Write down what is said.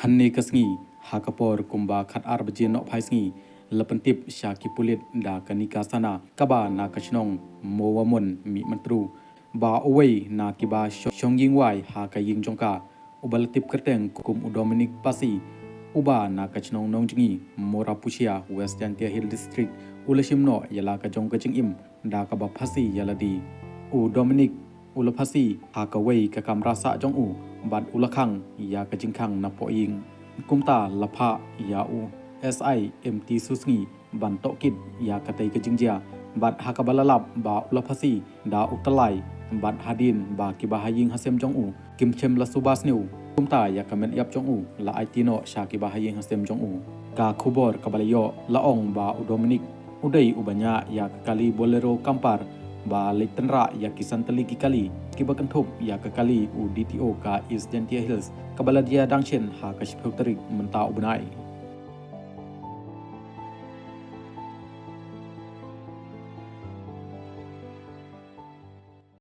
Khanne kasngi hakapor kumba khat arbje no phaisngi lapentip syaki pulit da kanika sana kaba na kachnong mowamon mi mantru ba away na kiba shongying wai ha kaying jongka ubalatip kerteng kum Dominic Pasi uba na kachnong nongjingi Morapusia West Jantia Hill District ulashimno yala ka jong kaching im da kaba phasi yaladi Dominic ulapasi ha kaway ka kamrasa jong bad ulakhang ya kajingkhang na poing kumta lapha ya SI MT susngi ban tokit ya katai kajingjia bad hakabalalap ba ulapasi da utalai bad hadin ba kibahaying hasem jong kimchem la subas new kumta ya kamen yap jong la aitino sha kibahaying hasem jong ka khubor kabalayo laong ba Dominic udai ubanya ya kali bolero kampar ba leitenra ya kisantali kali kibakanthop ya kali DTO ka East Jantia Hills kabaladia dangchen ha kashputrik menta ubnai